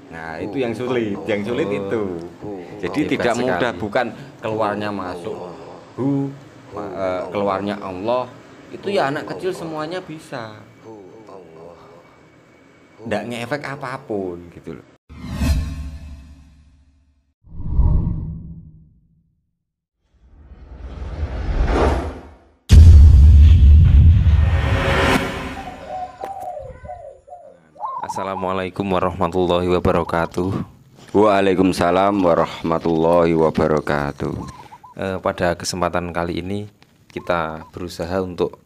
Nah, itu yang sulit itu. Jadi Hebat tidak mudah, sekali. bukan keluarnya masuk hu, keluarnya Allah. Itu ya anak kecil semuanya bisa. Nggak ngefek apapun gitu loh. Assalamualaikum warahmatullahi wabarakatuh. Waalaikumsalam warahmatullahi wabarakatuh. Pada kesempatan kali ini kita berusaha untuk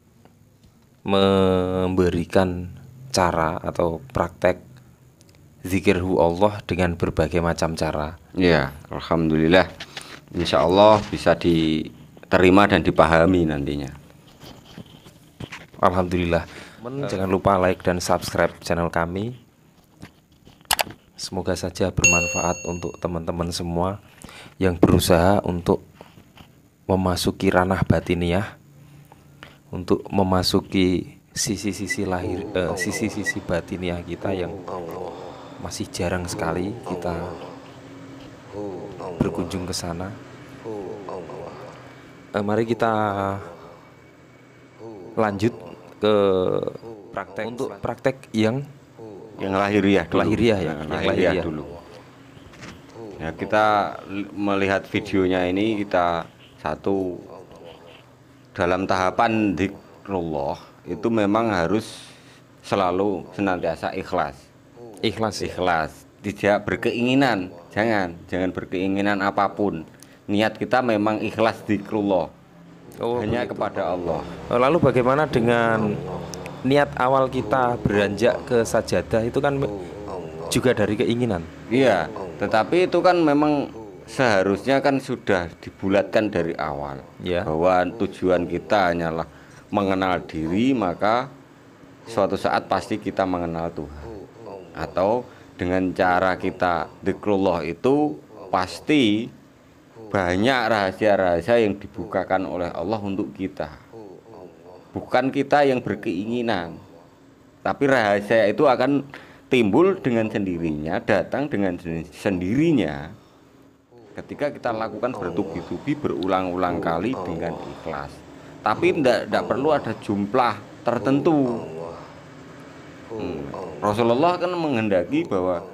memberikan cara atau praktek zikirhu Allah dengan berbagai macam cara. Ya, alhamdulillah. Insya Allah bisa diterima dan dipahami nantinya. Alhamdulillah. Jangan lupa like dan subscribe channel kami. Semoga saja bermanfaat untuk teman-teman semua yang berusaha untuk memasuki ranah batiniah, untuk memasuki sisi-sisi sisi-sisi batiniah kita yang masih jarang sekali kita berkunjung ke sana. Mari kita lanjut ke praktek, untuk praktek yang lahiriah dulu. lahiriah ya, Yang yang lahiriah lahiriah. dulu. Ya, kita melihat videonya ini, kita satu dalam tahapan zikrullah itu memang harus selalu senantiasa ikhlas. Ikhlas ya. Ikhlas, tidak berkeinginan, jangan berkeinginan apapun. Niat kita memang ikhlas zikrullah. Hanya begitu. kepada Allah. Lalu bagaimana dengan niat awal kita beranjak ke sajadah, itu kan juga dari keinginan. Iya, tetapi itu kan memang seharusnya kan sudah dibulatkan dari awal Ya. bahwa tujuan kita hanyalah mengenal diri, maka suatu saat pasti kita mengenal Tuhan. Atau dengan cara kita zikrullah itu pasti banyak rahasia-rahasia yang dibukakan oleh Allah untuk kita. Bukan kita yang berkeinginan, tapi rahasia itu akan timbul dengan sendirinya, datang dengan sendirinya ketika kita lakukan bertubi-tubi berulang-ulang kali dengan ikhlas. Tapi tidak perlu ada jumlah tertentu. Rasulullah kan menghendaki bahwa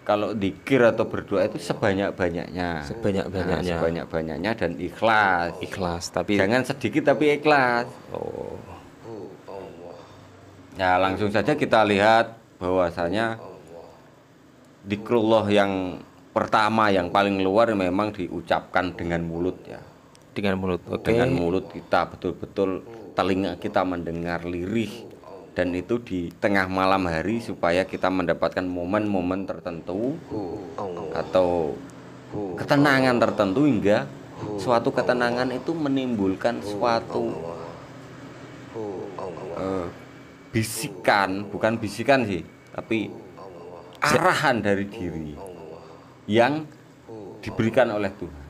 kalau dzikir atau berdoa itu sebanyak-banyaknya. Sebanyak-banyaknya. Nah, sebanyak-banyaknya dan ikhlas. Ikhlas, tapi Jangan sedikit tapi ikhlas. oh, Ya, langsung saja kita lihat bahwasanya zikrullah yang pertama yang paling luar memang diucapkan dengan mulut ya. dengan mulut. Oke. Dengan mulut kita betul-betul telinga kita mendengar lirih, dan itu di tengah malam hari supaya kita mendapatkan momen-momen tertentu atau ketenangan tertentu, hingga suatu ketenangan itu menimbulkan suatu bisikan, bukan bisikan sih, tapi arahan dari diri yang diberikan oleh Tuhan.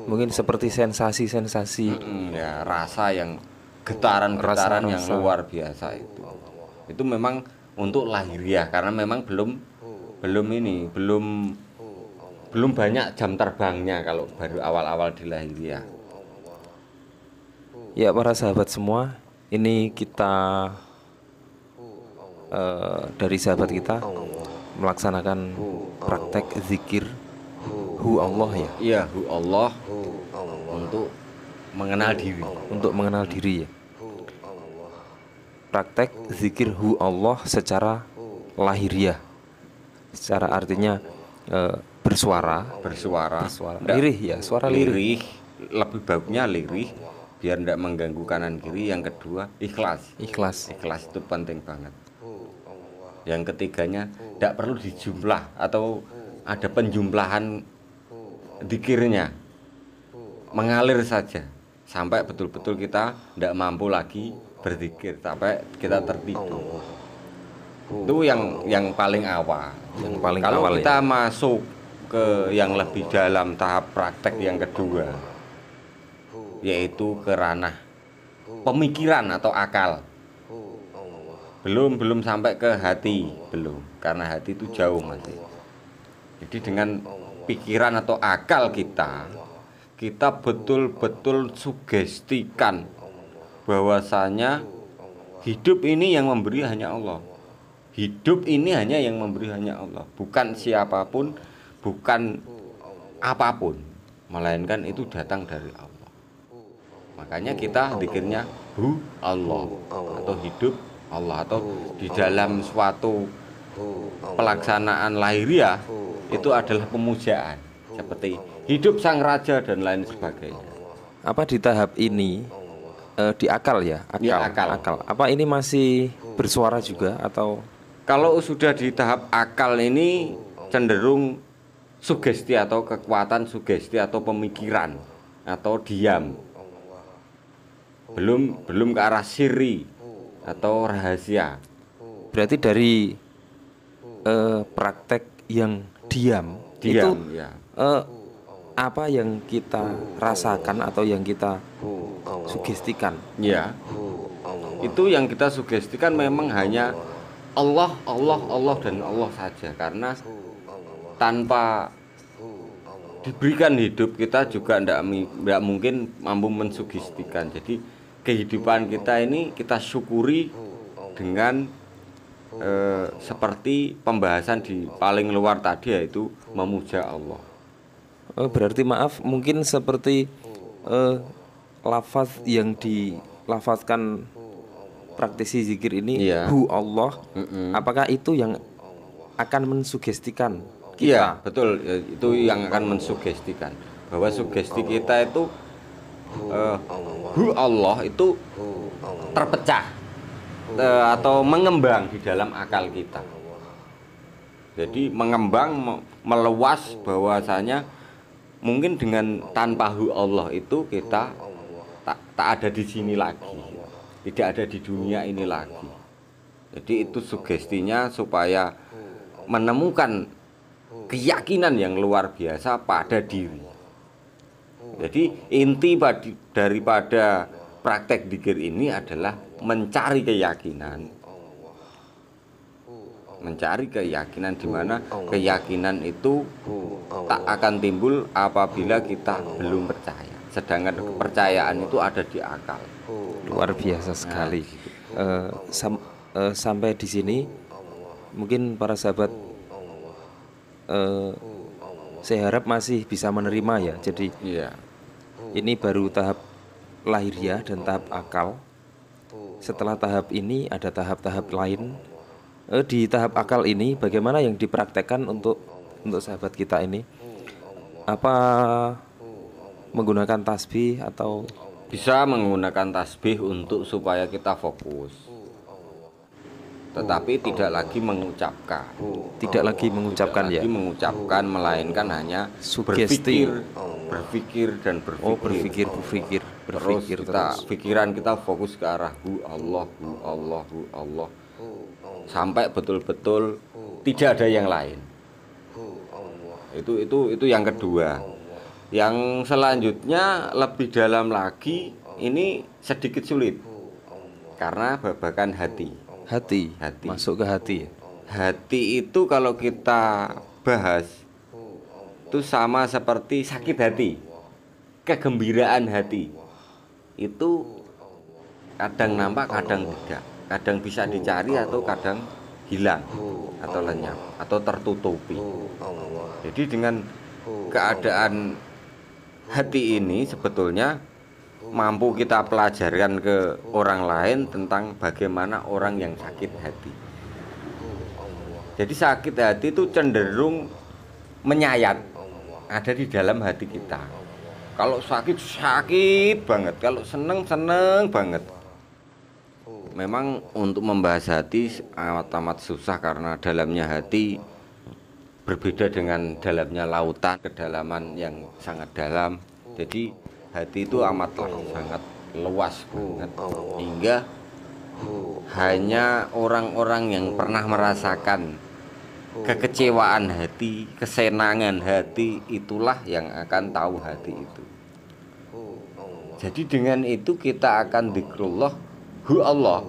Mungkin seperti sensasi-sensasi. Ya, rasa yang getaran-getaran yang Rasa-rasa. luar biasa itu. Itu memang untuk lahiriah, karena memang belum banyak jam terbangnya kalau baru awal-awal di lahiriah. Ya, para sahabat semua, ini kita dari sahabat kita melaksanakan praktek zikir hu Allah ya, Iya, hu Allah, untuk mengenal diri. untuk mengenal diri ya. Praktek zikir hu Allah secara lahiriah, secara artinya bersuara, Bersuara. Nggak, lirih ya, suara lirih. lirih, lebih bagusnya lirih biar tidak mengganggu kanan kiri. Yang kedua, ikhlas. Ikhlas. Ikhlas itu penting banget. Yang ketiganya, tidak perlu dijumlah atau ada penjumlahan dzikirnya, mengalir saja sampai betul-betul kita tidak mampu lagi berzikir, sampai kita tertidur. Itu yang paling awal. Yang paling Kalau awal kita ya. masuk ke yang lebih dalam tahap praktek yang kedua, yaitu ke ranah pemikiran atau akal. Belum sampai ke hati, belum, karena hati itu jauh masih. Jadi dengan pikiran atau akal kita betul-betul sugestikan bahwasanya hidup ini yang memberi hanya Allah. Hidup ini hanya yang memberi hanya Allah, bukan siapapun, bukan apapun, melainkan itu datang dari Allah. Makanya kita zikirnya hu Allah atau hidup Allah, atau di dalam suatu pelaksanaan lahiriah itu adalah pemujaan seperti hidup sang raja dan lain sebagainya. Apa di tahap ini di akal ya? Ya, akal. Apa ini masih bersuara juga atau? Kalau sudah di tahap akal ini cenderung sugesti atau kekuatan sugesti atau pemikiran atau diam. Belum ke arah siri atau rahasia. Berarti dari praktek yang diam itu ya. Apa yang kita rasakan atau yang kita sugestikan? Ya. Itu yang kita sugestikan memang hanya Allah, Allah, Allah dan Allah saja, karena tanpa diberikan hidup kita juga tidak mungkin mampu mensugestikan. Jadi kehidupan kita ini kita syukuri dengan seperti pembahasan di paling luar tadi, yaitu memuja Allah. Berarti maaf, mungkin seperti lafaz yang dilafazkan praktisi zikir ini, hu Allah, apakah itu yang akan mensugestikan kita? Iya, betul, itu yang akan mensugestikan bahwa sugesti kita itu hu Allah itu terpecah atau mengembang di dalam akal kita. Jadi mengembang, meluas, bahwasanya mungkin dengan tanpa hu Allah itu kita tak ada di sini lagi, tidak ada di dunia ini lagi. Jadi itu sugestinya supaya menemukan keyakinan yang luar biasa pada diri. Jadi inti daripada praktek dzikir ini adalah mencari keyakinan. Mencari keyakinan, di mana keyakinan itu tak akan timbul apabila kita belum percaya. Sedangkan kepercayaan itu ada di akal. Luar biasa sekali. Sampai di sini mungkin para sahabat saya harap masih bisa menerima ya. Jadi ini baru tahap lahiriah dan tahap akal. Setelah tahap ini ada tahap-tahap lain. Di tahap akal ini bagaimana yang dipraktekkan untuk sahabat kita ini? Apa menggunakan tasbih atau? Bisa menggunakan tasbih untuk supaya kita fokus, tetapi tidak lagi mengucapkan. Tidak lagi mengucapkan, tidak lagi mengucapkan, melainkan hanya sugesti, berpikir dan berpikir. Terus pikiran kita fokus ke arah hu Allah, hu Allah, hu Allah, sampai betul-betul tidak ada yang lain. Itu yang kedua. Yang selanjutnya lebih dalam lagi, ini sedikit sulit karena babakan hati. Masuk ke hati. Hati itu kalau kita bahas itu sama seperti sakit hati, kegembiraan hati. Itu kadang nampak, kadang tidak. Kadang bisa dicari atau kadang hilang atau lenyap atau tertutupi. Jadi dengan keadaan hati ini sebetulnya mampu kita pelajarkan ke orang lain tentang bagaimana orang yang sakit hati. Jadi sakit hati itu cenderung menyayat, ada di dalam hati kita. Kalau sakit banget, kalau seneng banget. Memang untuk membahas hati amat susah karena dalamnya hati berbeda dengan dalamnya lautan, kedalaman yang sangat dalam. Jadi hati itu amatlah sangat luas banget, hingga hanya orang-orang yang pernah merasakan kekecewaan hati, kesenangan hati, itulah yang akan tahu hati itu. Jadi dengan itu kita akan zikrullah hu Allah.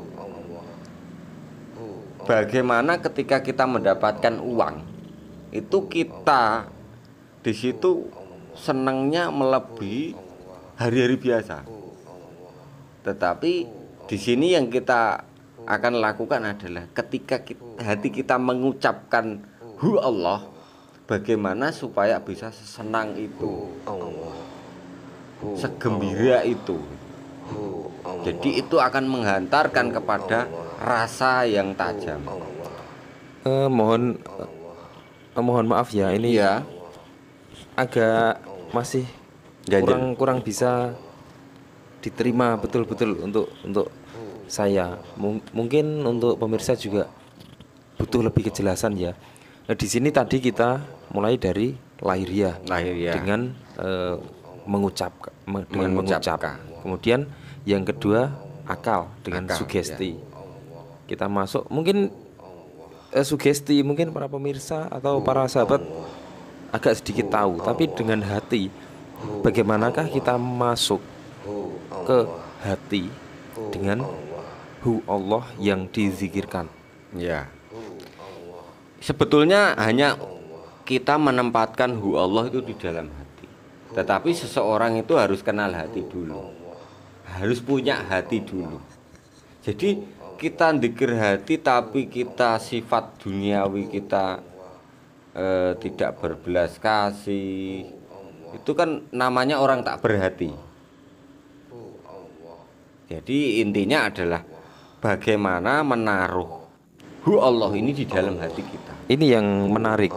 Bagaimana ketika kita mendapatkan uang, itu kita di situ senangnya melebihi hari-hari biasa. Tetapi di sini yang kita akan lakukan adalah ketika hati kita mengucapkan hu Allah, bagaimana supaya bisa sesenang itu, segembira itu. Jadi itu akan menghantarkan kepada rasa yang tajam. Mohon maaf ya, ini ya agak masih kurang bisa diterima betul-betul untuk saya. Mungkin untuk pemirsa juga butuh lebih kejelasan ya. Di sini tadi kita mulai dari lahiriah dengan mengucap. Kemudian yang kedua akal dengan sugesti. Kita masuk mungkin sugesti, mungkin para pemirsa atau para sahabat agak sedikit tahu, tapi dengan hati, bagaimanakah kita masuk ke hati dengan hu Allah yang dizikirkan? Ya, sebetulnya hanya kita menempatkan hu Allah itu di dalam hati. Tetapi seseorang itu harus kenal hati dulu, harus punya hati dulu. Jadi kita dzikir hati tapi kita sifat duniawi kita tidak berbelas kasih, itu kan namanya orang tak berhati. Jadi intinya adalah bagaimana menaruh hu Allah ini di dalam hati kita. Ini yang menarik,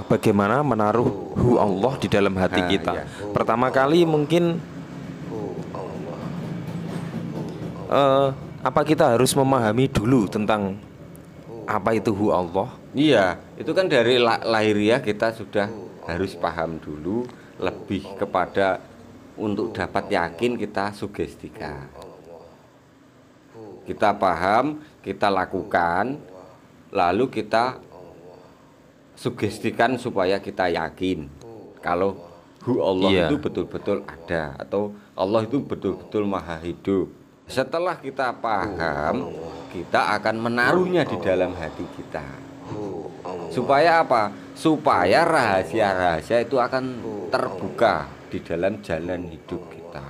bagaimana menaruh hu Allah di dalam hati kita. Ya. Pertama kali mungkin apa kita harus memahami dulu tentang apa itu hu Allah? Iya, itu kan dari lahiriah kita sudah harus paham dulu, lebih kepada untuk dapat yakin kita sugestikan. Kita paham, kita lakukan, lalu kita sugestikan supaya kita yakin kalau hu Allah itu betul-betul ada, atau Allah itu betul-betul maha hidup. Setelah kita paham, kita akan menaruhnya di dalam hati kita. Supaya apa? Supaya rahasia-rahasia itu akan terbuka di dalam jalan hidup kita.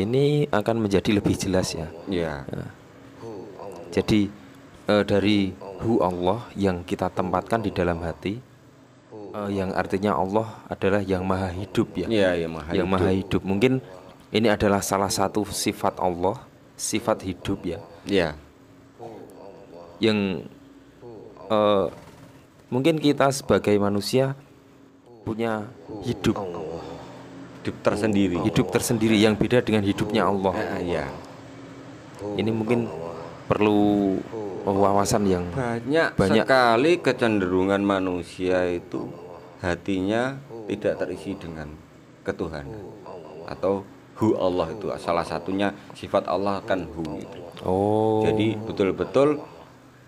Ini akan menjadi lebih jelas ya. Ya. Jadi dari hu Allah yang kita tempatkan di dalam hati, yang artinya Allah adalah yang maha hidup ya. Iya, yang maha hidup. Mungkin ini adalah salah satu sifat Allah, sifat hidup ya. Iya. Yang mungkin kita sebagai manusia punya hidup tersendiri yang beda dengan hidupnya Allah. Iya. Ini mungkin perlu wawasan yang banyak sekali. Kecenderungan manusia itu hatinya tidak terisi dengan ketuhanan atau hu Allah, itu salah satunya sifat Allah kan hu itu. Jadi betul-betul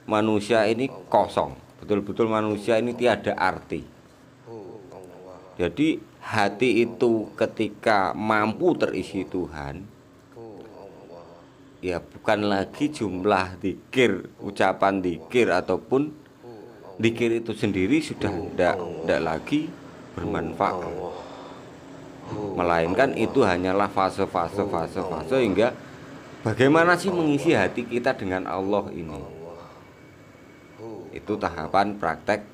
manusia ini kosong, betul-betul manusia ini tiada arti. Jadi hati itu ketika mampu terisi Tuhan, ya bukan lagi jumlah dzikir, ucapan dzikir ataupun dzikir itu sendiri sudah tidak lagi bermanfaat, melainkan itu hanyalah fase hingga bagaimana sih mengisi hati kita dengan Allah ini. Itu tahapan praktek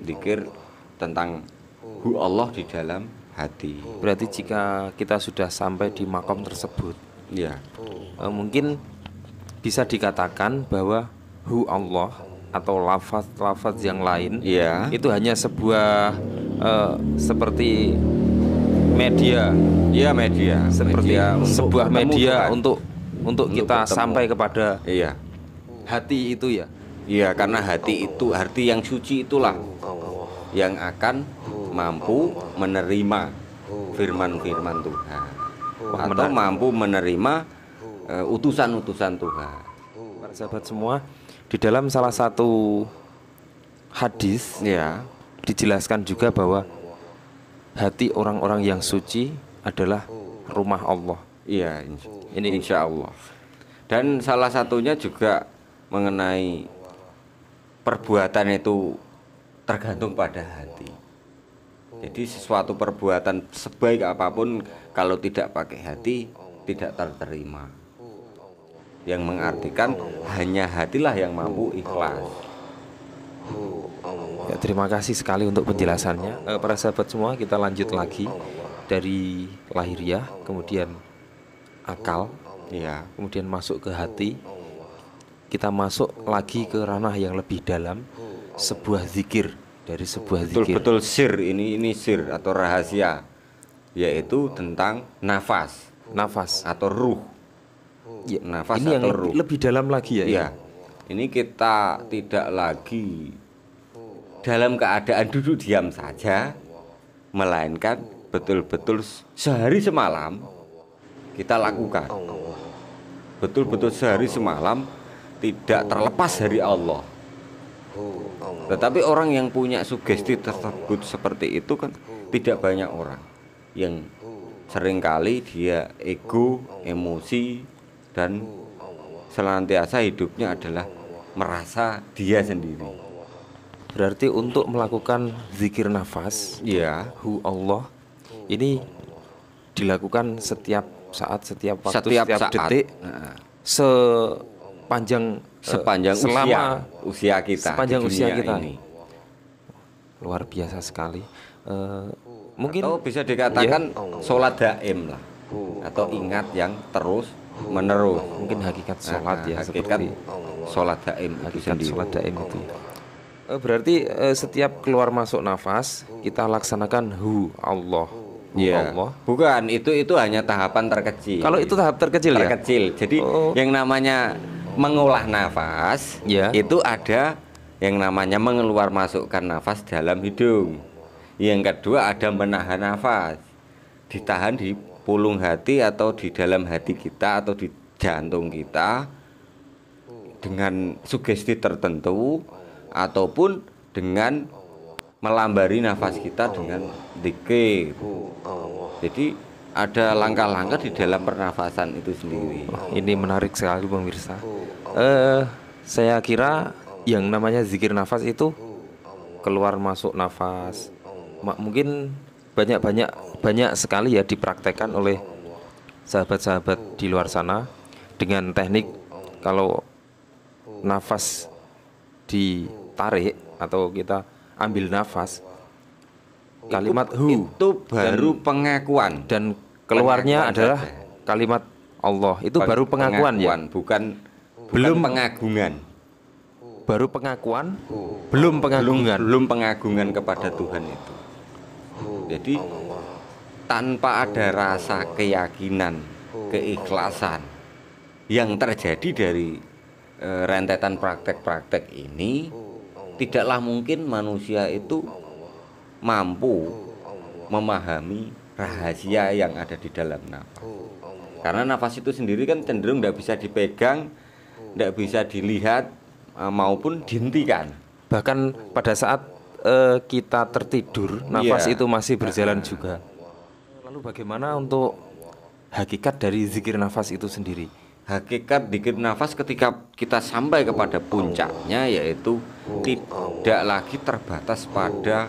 dzikir tentang hu Allah di dalam hati. Berarti jika kita sudah sampai di makom tersebut, ya, mungkin bisa dikatakan bahwa hu Allah atau lafaz-lafaz yang lain itu hanya sebuah seperti media. Iya, media. Seperti sebuah media untuk kita bertemu sampai kepada Iya. hati itu ya. Iya, karena hati itu, hati yang suci itulah yang akan mampu menerima firman-firman Tuhan, atau mampu menerima utusan-utusan Tuhan. Para sahabat semua, di dalam salah satu hadis dijelaskan juga bahwa hati orang-orang yang suci adalah rumah Allah. Iya, ini insya Allah. Dan salah satunya juga mengenai perbuatan itu tergantung pada hati. Jadi sesuatu perbuatan sebaik apapun kalau tidak pakai hati tidak terterima. Yang mengartikan hanya hatilah yang mampu ikhlas. Ya, terima kasih sekali untuk penjelasannya. Para sahabat semua, kita lanjut lagi dari lahiriah, kemudian akal, Ya, kemudian masuk ke hati. Kita masuk lagi ke ranah yang lebih dalam, sebuah zikir, dari sebuah zikir. betul-betul sir, ini sir atau rahasia, yaitu tentang nafas Nafas. atau ruh. Ya, Nafas ini yang atau ruh. lebih dalam lagi ya. Ya, ini kita tidak lagi dalam keadaan duduk diam saja, melainkan betul-betul sehari semalam kita lakukan. Betul-betul sehari semalam tidak terlepas dari Allah. Tetapi orang yang punya sugesti tersebut seperti itu kan tidak banyak orang. Yang seringkali dia ego, emosi, dan senantiasa hidupnya adalah merasa dia sendiri. Berarti untuk melakukan zikir nafas, Ya, hu Allah, ini dilakukan setiap saat, setiap waktu, setiap setiap saat, detik, sepanjang sepanjang selama usia kita, sepanjang di usia dunia kita. ini. Luar biasa sekali. Mungkin Atau bisa dikatakan sholat daim lah, atau ingat yang terus menerus. mungkin hakikat sholat ya, Hakikat seperti sholat daim itu hakikat sendiri. sholat daim itu. Berarti setiap keluar masuk nafas kita laksanakan hu Allah, hu Ya, Allah. bukan itu hanya tahapan terkecil. Kalau itu tahap terkecil ya. Terkecil. Jadi yang namanya mengolah nafas, Ya. itu ada yang namanya mengeluar masukkan nafas dalam hidung. Yang kedua ada menahan nafas, ditahan di pulung hati atau di dalam hati kita atau di jantung kita dengan sugesti tertentu, ataupun dengan melambari nafas kita dengan zikir. Jadi ada langkah-langkah di dalam pernafasan itu sendiri. Ini menarik sekali pemirsa. Saya kira yang namanya zikir nafas itu keluar masuk nafas. Mungkin banyak sekali ya dipraktekkan oleh sahabat-sahabat di luar sana dengan teknik kalau nafas ditarik atau kita ambil nafas, kalimat hu Itu baru pengakuan. dan keluarnya Pengakuan adalah saja. kalimat Allah. Itu baru pengakuan ya. bukan Belum pengagungan. Baru pengakuan, belum pengagungan. Belum pengagungan kepada Tuhan itu. Jadi tanpa ada rasa keyakinan, keikhlasan yang terjadi dari rentetan praktek-praktek ini, tidaklah mungkin manusia itu mampu memahami rahasia yang ada di dalam nafas. Karena nafas itu sendiri kan cenderung tidak bisa dipegang, tidak bisa dilihat maupun dihentikan. Bahkan pada saat kita tertidur, nafas Iya. itu masih berjalan juga. Lalu bagaimana untuk hakikat dari zikir nafas itu sendiri? Hakikat zikir nafas ketika kita sampai kepada puncaknya, yaitu tidak lagi terbatas pada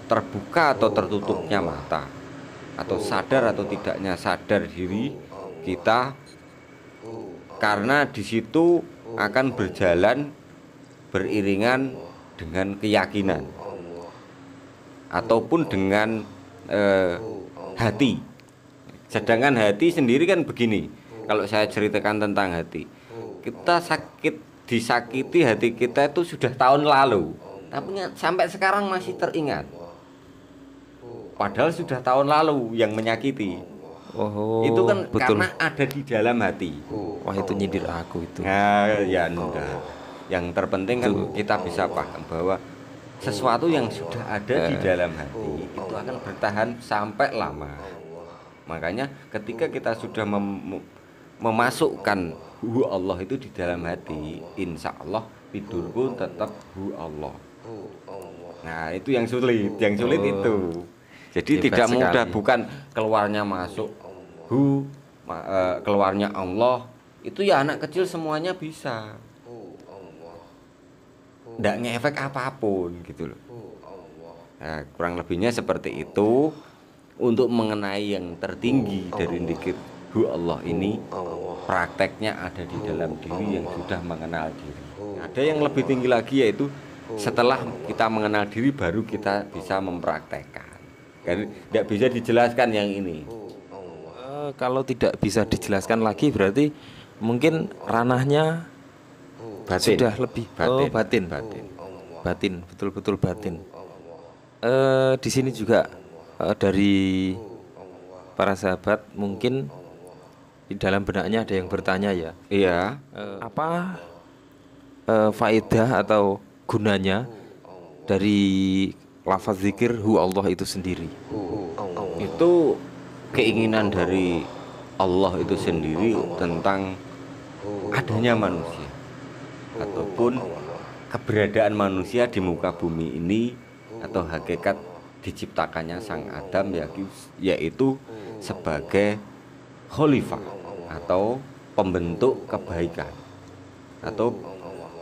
terbuka atau tertutupnya mata, atau sadar atau tidaknya sadar diri kita, karena di situ akan berjalan beriringan dengan keyakinan ataupun dengan hati. Sedangkan hati sendiri kan begini, kalau saya ceritakan tentang hati, kita disakiti hati kita itu sudah tahun lalu, tapi sampai sekarang masih teringat, padahal sudah tahun lalu yang menyakiti. Oh, Itu kan betul. karena ada di dalam hati. Wah, itu nyindir aku itu. Nah, ya enggak. Yang terpenting kan kita bisa paham bahwa sesuatu yang sudah ada di dalam hati itu akan bertahan sampai lama. Makanya ketika kita sudah memasukkan hu Allah itu di dalam hati, insya Allah tidur pun tetap hu Allah. Nah, itu yang sulit itu. Jadi Hebat tidak mudah, sekali. bukan keluarnya masuk hu, keluarnya Allah. Itu ya anak kecil semuanya bisa. ndak ngefek apapun gitu loh. Nah, kurang lebihnya seperti itu. Untuk mengenai yang tertinggi dari zikir hu Allah ini, prakteknya ada di dalam diri yang sudah mengenal diri. Ada yang lebih tinggi lagi, yaitu setelah kita mengenal diri baru kita bisa mempraktekkan. Kan tidak bisa dijelaskan yang ini. Kalau tidak bisa dijelaskan lagi berarti mungkin ranahnya Batin. sudah lebih batin. Batin, betul-betul batin. Di sini juga dari para sahabat mungkin di dalam benaknya ada yang bertanya ya. Iya. Apa faedah atau gunanya dari lafaz zikir hu Allah itu sendiri? Itu keinginan dari Allah itu sendiri tentang adanya manusia ataupun keberadaan manusia di muka bumi ini, atau hakikat diciptakannya sang Adam, yaitu sebagai khalifah atau pembentuk kebaikan atau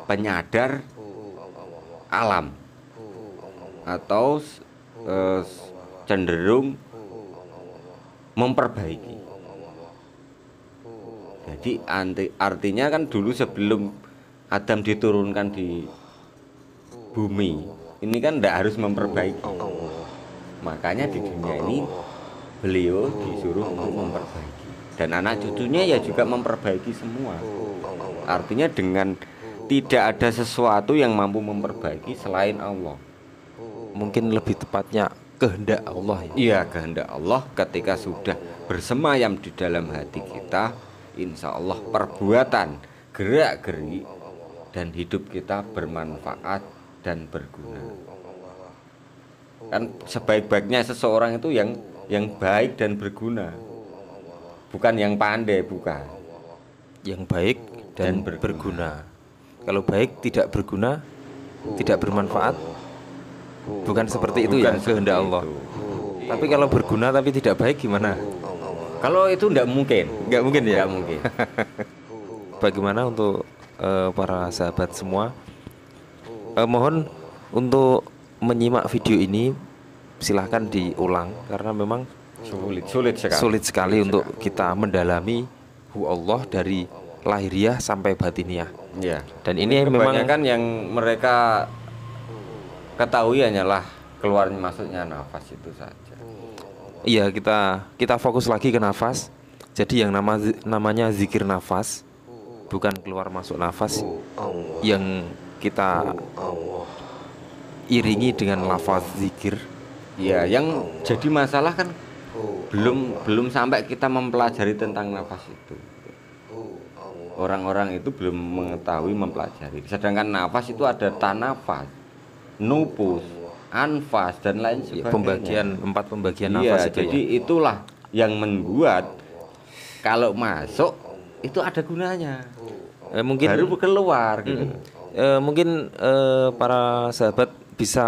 penyadar alam, atau cenderung memperbaiki. Jadi artinya kan dulu sebelum Adam diturunkan di bumi ini kan tidak harus memperbaiki. Makanya di dunia ini beliau disuruh untuk memperbaiki, dan anak cucunya ya juga memperbaiki semua. Artinya dengan tidak ada sesuatu yang mampu memperbaiki selain Allah. Mungkin lebih tepatnya kehendak Allah ya. Iya, kehendak Allah ketika sudah bersemayam di dalam hati kita, insya Allah perbuatan, gerak-gerik dan hidup kita bermanfaat dan berguna. Kan sebaik-baiknya seseorang itu yang baik dan berguna, bukan yang pandai, bukan. Yang baik dan berguna. Kalau baik tidak berguna, tidak bermanfaat, bukan seperti itu ya kehendak Allah. Tapi kalau berguna tapi tidak baik gimana? Kalau itu nggak mungkin. Nggak mungkin ya. Nggak mungkin. Bagaimana untuk para sahabat semua? Mohon untuk menyimak video ini silahkan diulang karena memang sulit sekali untuk kita mendalami hu Allah dari lahiriah sampai batiniah. Ya. Dan ini memang kebanyakan yang mereka ketahui hanyalah keluar masuknya nafas itu saja. Iya, kita fokus lagi ke nafas. Jadi yang namanya zikir nafas bukan keluar masuk nafas yang kita iringi dengan lafaz zikir. Ya, yang jadi masalah kan belum sampai kita mempelajari tentang nafas itu. Orang-orang itu belum mengetahui, mempelajari. Sedangkan nafas itu ada tanafas, nupus, anfas dan lain sebagainya. Empat pembagian nafas itu. Jadi ya, itulah yang membuat kalau masuk itu ada gunanya. Mungkin baru keluar gitu. Mungkin para sahabat bisa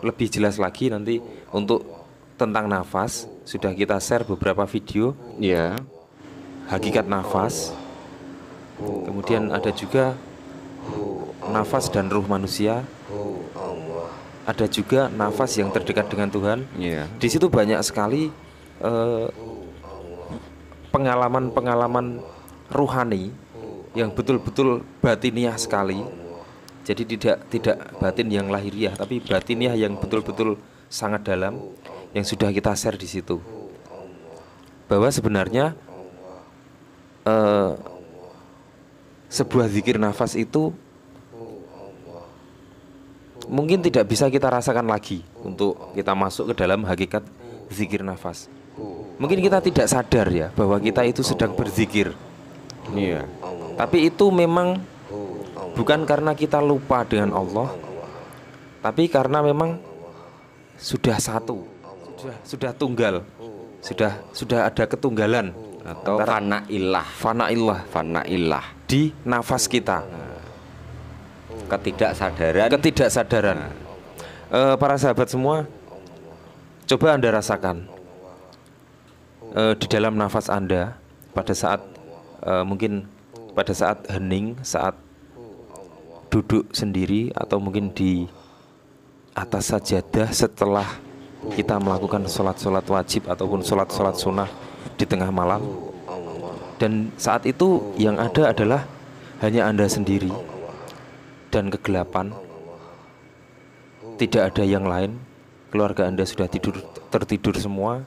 lebih jelas lagi nanti untuk tentang nafas. Sudah kita share beberapa video. Ya. Hakikat nafas. Kemudian ada juga nafas dan ruh manusia. Ada juga nafas yang terdekat dengan Tuhan. Yeah. Di situ banyak sekali pengalaman-pengalaman ruhani yang betul-betul batiniah sekali. Jadi tidak batin yang lahiriah, tapi batiniah yang betul-betul sangat dalam yang sudah kita share di situ. Bahwa sebenarnya sebuah zikir nafas itu mungkin tidak bisa kita rasakan lagi untuk kita masuk ke dalam hakikat zikir nafas. Mungkin kita tidak sadar ya bahwa kita itu sedang berzikir. Iya. Tapi itu memang bukan karena kita lupa dengan Allah, tapi karena memang sudah satu, sudah tunggal, sudah ada ketunggalan atau fanaillah di nafas kita. Ketidaksadaran. Para sahabat semua, coba Anda rasakan di dalam nafas Anda pada saat mungkin pada saat hening, saat duduk sendiri atau mungkin di atas sajadah setelah kita melakukan sholat-sholat wajib ataupun sholat-sholat sunnah di tengah malam. Dan saat itu yang ada adalah hanya Anda sendiri dan kegelapan. Tidak ada yang lain. Keluarga Anda sudah tertidur semua.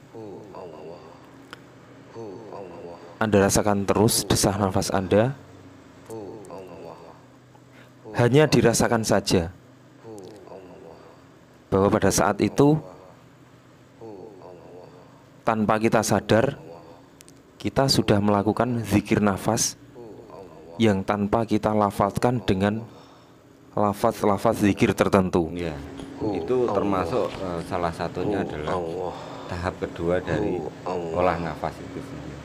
Anda rasakan terus desah nafas Anda. Hanya dirasakan saja bahwa pada saat itu tanpa kita sadar, kita sudah melakukan zikir nafas yang tanpa kita lafazkan dengan lafaz-lafaz zikir tertentu. Ya, itu termasuk salah satunya adalah tahap kedua dari olah nafas itu sendiri.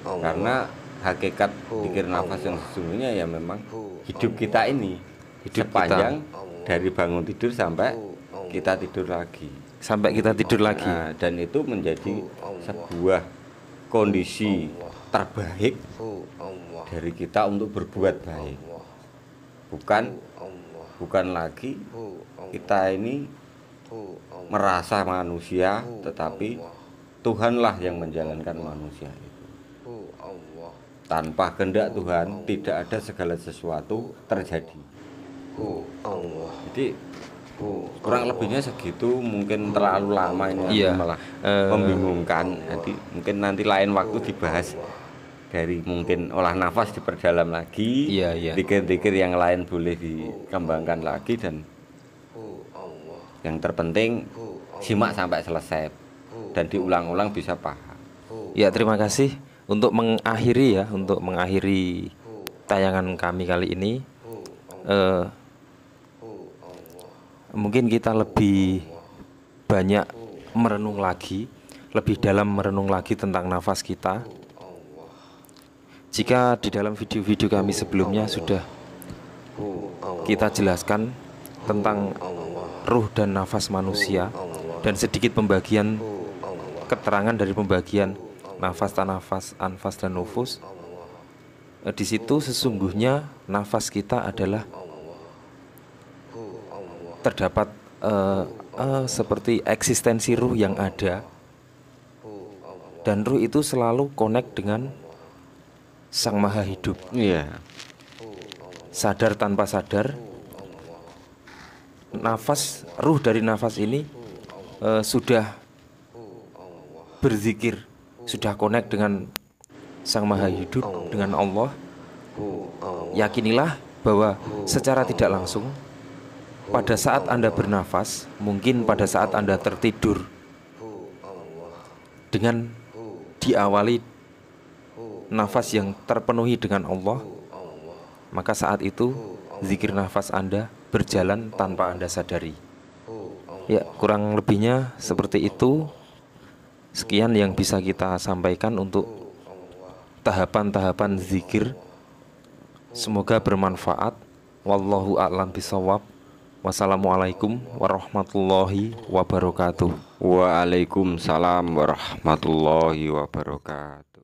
Karena hakikat zikir nafas yang sesungguhnya ya memang hidup kita ini, sepanjang dari bangun tidur sampai kita tidur lagi. Nah, dan itu menjadi sebuah kondisi terbaik dari kita untuk berbuat baik. Bukan lagi kita ini merasa manusia, tetapi Tuhanlah yang menjalankan manusia itu. Tanpa kehendak Tuhan tidak ada segala sesuatu terjadi. Jadi kurang lebihnya segitu, mungkin terlalu lama ini malah membingungkan. Jadi mungkin nanti lain waktu dibahas dari mungkin olah nafas diperdalam lagi, zikir-zikir yang lain boleh dikembangkan lagi, dan yang terpenting simak sampai selesai dan diulang-ulang bisa paham. Ya, terima kasih untuk mengakhiri tayangan kami kali ini. Mungkin kita lebih banyak merenung lagi, lebih dalam merenung lagi tentang nafas kita. Jika di dalam video-video kami sebelumnya sudah kita jelaskan tentang ruh dan nafas manusia, dan sedikit pembagian keterangan dari pembagian nafas, tanafas, anfas, dan nufus. Di situ sesungguhnya nafas kita adalah terdapat seperti eksistensi ruh yang ada, dan ruh itu selalu connect dengan Sang Maha Hidup. Sadar tanpa sadar, nafas, ruh dari nafas ini sudah berzikir, sudah connect dengan Sang Maha Hidup, dengan Allah. Yakinilah bahwa secara tidak langsung pada saat Anda bernafas, mungkin pada saat Anda tertidur, dengan diawali nafas yang terpenuhi dengan Allah, maka saat itu zikir nafas Anda berjalan tanpa Anda sadari. Ya, kurang lebihnya seperti itu. Sekian yang bisa kita sampaikan untuk tahapan-tahapan zikir. Semoga bermanfaat. Wallahu a'lam bishawab. Wassalamualaikum warahmatullahi wabarakatuh. Waalaikumsalam warahmatullahi wabarakatuh.